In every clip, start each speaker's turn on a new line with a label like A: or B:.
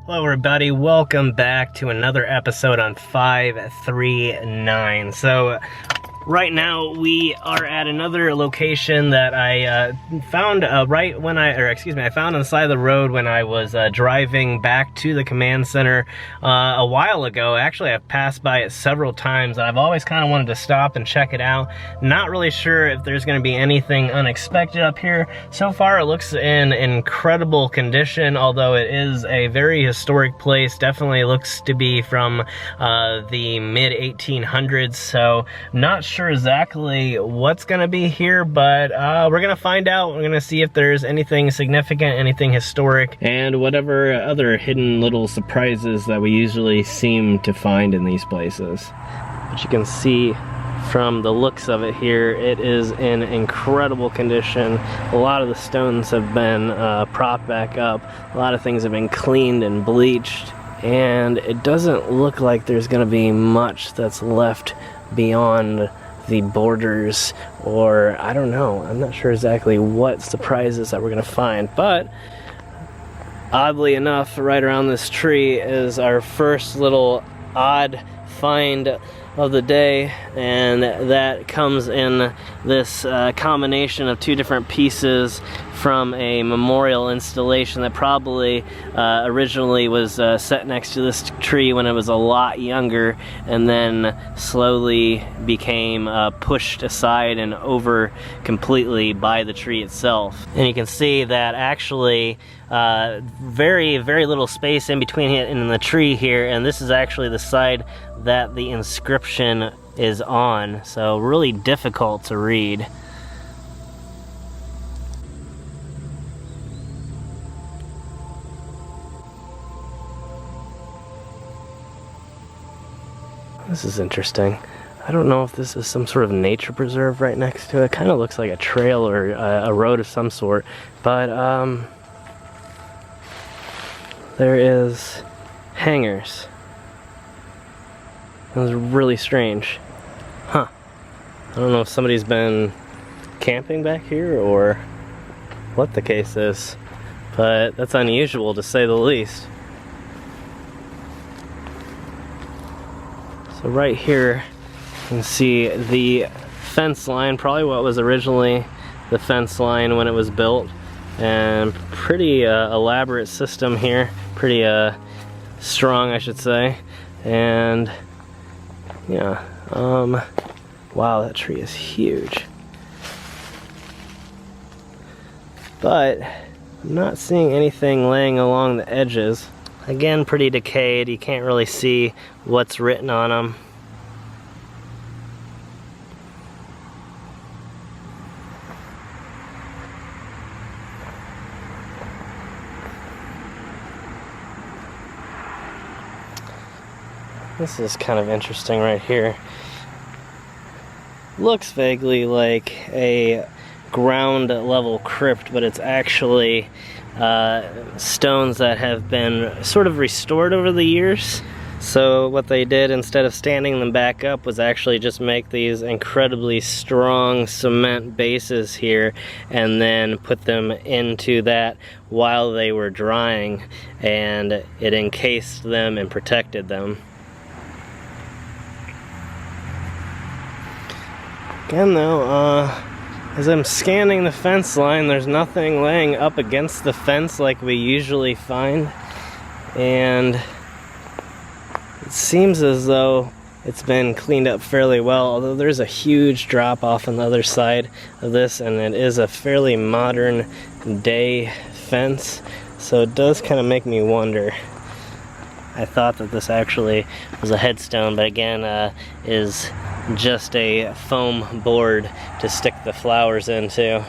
A: Hello everybody, welcome back to another episode on 539. So right now we are at another location that I found I found on the side of the road when I was driving back to the command center a while ago. Actually, I've passed by it several times and I've always kind of wanted to stop and check it out. Not really sure if there's going to be anything unexpected up here. So far it looks in incredible condition, although it is a very historic place. Definitely looks to be from the mid 1800s, so not sure exactly what's gonna be here, but we're gonna find out. We're gonna see if there's anything significant, anything historic, and whatever other hidden little surprises that we usually seem to find in these places. But you can see from the looks of it here, it is in incredible condition. A lot of the stones have been propped back up. A lot of things have been cleaned and bleached, and it doesn't look like there's gonna be much that's left beyond the borders, or I don't know. I'm not sure exactly what surprises that we're gonna find, but oddly enough, right around this tree is our first little odd find of the day, and that comes in this combination of two different pieces from a memorial installation that probably originally was set next to this tree when it was a lot younger, and then slowly became pushed aside and over completely by the tree itself. And you can see that actually very little space in between it and the tree here, and this is actually the side that the inscription is on, so really difficult to read. This is interesting. I don't know if this is some sort of nature preserve right next to it. It kind of looks like a trail or a road of some sort, but there is hangers. That was really strange. Huh. I don't know if somebody's been camping back here or what the case is, but that's unusual to say the least. So right here you can see the fence line, probably what was originally the fence line when it was built, and pretty elaborate system here, pretty strong I should say. And yeah, wow, that tree is huge. But I'm not seeing anything laying along the edges. Again, pretty decayed. You can't really see what's written on them. This is kind of interesting right here. Looks vaguely like a ground level crypt, but it's actually stones that have been sort of restored over the years. So what they did, instead of standing them back up, was actually just make these incredibly strong cement bases here and then put them into that while they were drying, and it encased them and protected them. Again though, as I'm scanning the fence line, there's nothing laying up against the fence like we usually find, and it seems as though it's been cleaned up fairly well, although there's a huge drop off on the other side of this, and it is a fairly modern day fence, so it does kind of make me wonder. I thought that this actually was a headstone, but again, is just a foam board to stick the flowers into.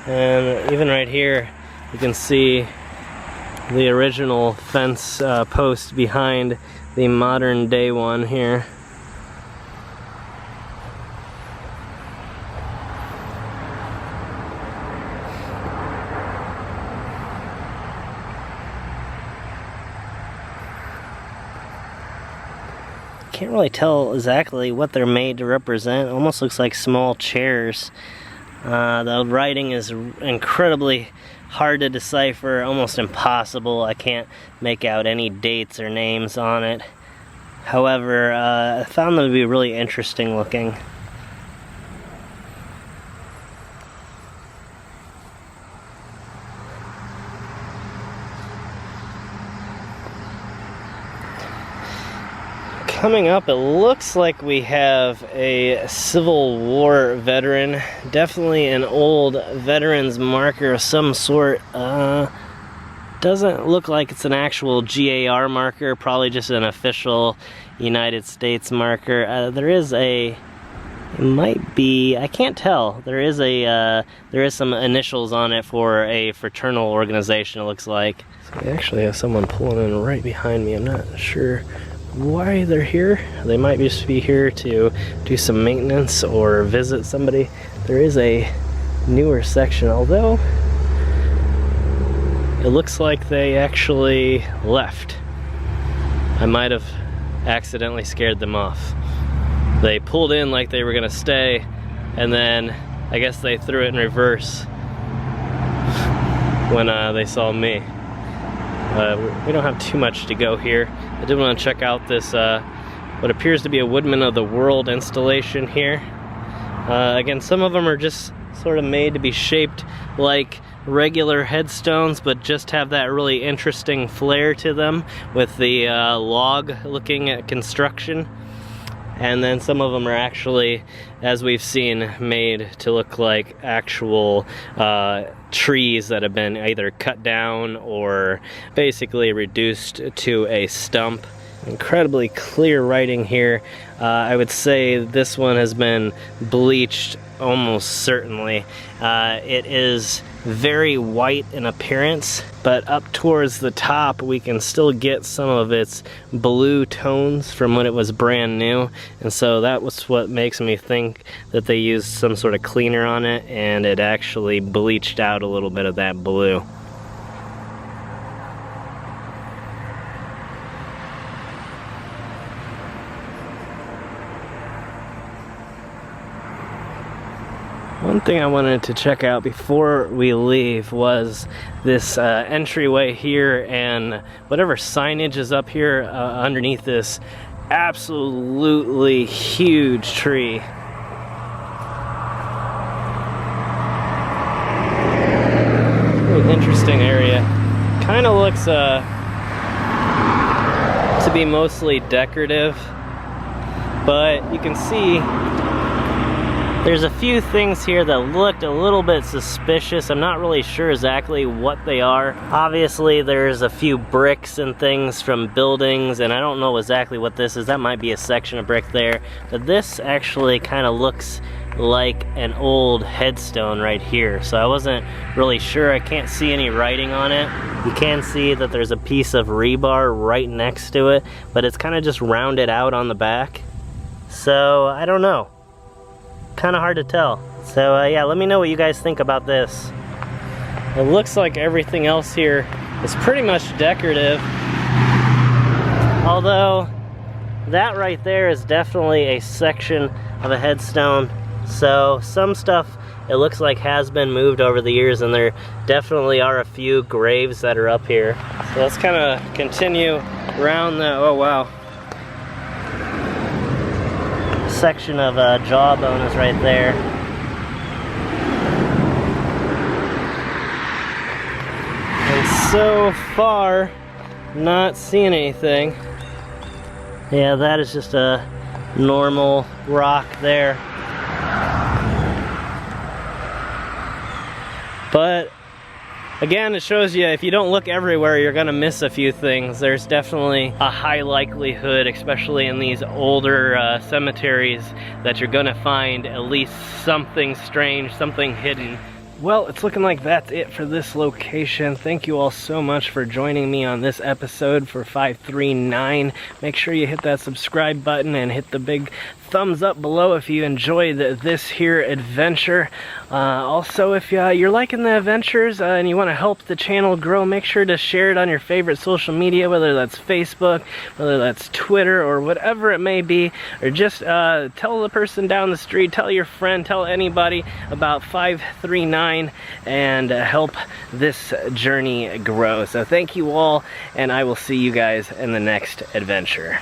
A: And even right here, you can see the original fence post behind the modern day one here. Can't really tell exactly what they're made to represent. Almost looks like small chairs. The writing is incredibly hard to decipher, almost impossible. I can't make out any dates or names on it. However, I found them to be really interesting looking. Coming up, it looks like we have a Civil War veteran. Definitely an old veteran's marker of some sort. Doesn't look like it's an actual GAR marker, probably just an official United States marker. There is a, it might be, I can't tell. There is some initials on it for a fraternal organization, it looks like. So we actually have someone pulling in right behind me. I'm not sure why they're here. They might just be here to do some maintenance or visit somebody. There is a newer section, although it looks like they actually left. I might have accidentally scared them off. They pulled in like they were gonna stay, and then I guess they threw it in reverse when they saw me. We don't have too much to go here. I did want to check out this, what appears to be a Woodman of the World installation here. Again, some of them are just sort of made to be shaped like regular headstones, but just have that really interesting flair to them with the log looking at construction. And then some of them are actually, as we've seen, made to look like actual trees that have been either cut down or basically reduced to a stump. Incredibly clear writing here. I would say this one has been bleached almost certainly. It is very white in appearance, but up towards the top we can still get some of its blue tones from when it was brand new, and so that was what makes me think that they used some sort of cleaner on it and it actually bleached out a little bit of that blue. One thing I wanted to check out before we leave was this entryway here and whatever signage is up here underneath this absolutely huge tree. Really interesting area. Kind of looks to be mostly decorative, but you can see there's a few things here that looked a little bit suspicious. I'm not really sure exactly what they are. Obviously there's a few bricks and things from buildings, and I don't know exactly what this is. That might be a section of brick there. But this actually kind of looks like an old headstone right here. So I wasn't really sure. I can't see any writing on it. You can see that there's a piece of rebar right next to it, but it's kind of just rounded out on the back. So I don't know. Kind of hard to tell. So yeah, let me know what you guys think about this. It looks like everything else here is pretty much decorative, although that right there is definitely a section of a headstone. So some stuff it looks like has been moved over the years, and there definitely are a few graves that are up here. So let's kind of continue around the, oh wow, section of jawbone is right there. And so far, not seeing anything. Yeah, that is just a normal rock there. But again, it shows you if you don't look everywhere, you're gonna miss a few things. There's definitely a high likelihood, especially in these older cemeteries, that you're gonna find at least something strange, something hidden. Well, it's looking like that's it for this location. Thank you all so much for joining me on this episode for 539. Make sure you hit that subscribe button and hit the big thumbs up below if you enjoyed this here adventure. Also, if you're liking the adventures and you want to help the channel grow, make sure to share it on your favorite social media, whether that's Facebook, whether that's Twitter, or whatever it may be, or just tell the person down the street, tell your friend, tell anybody about 539 and help this journey grow. So thank you all, and I will see you guys in the next adventure.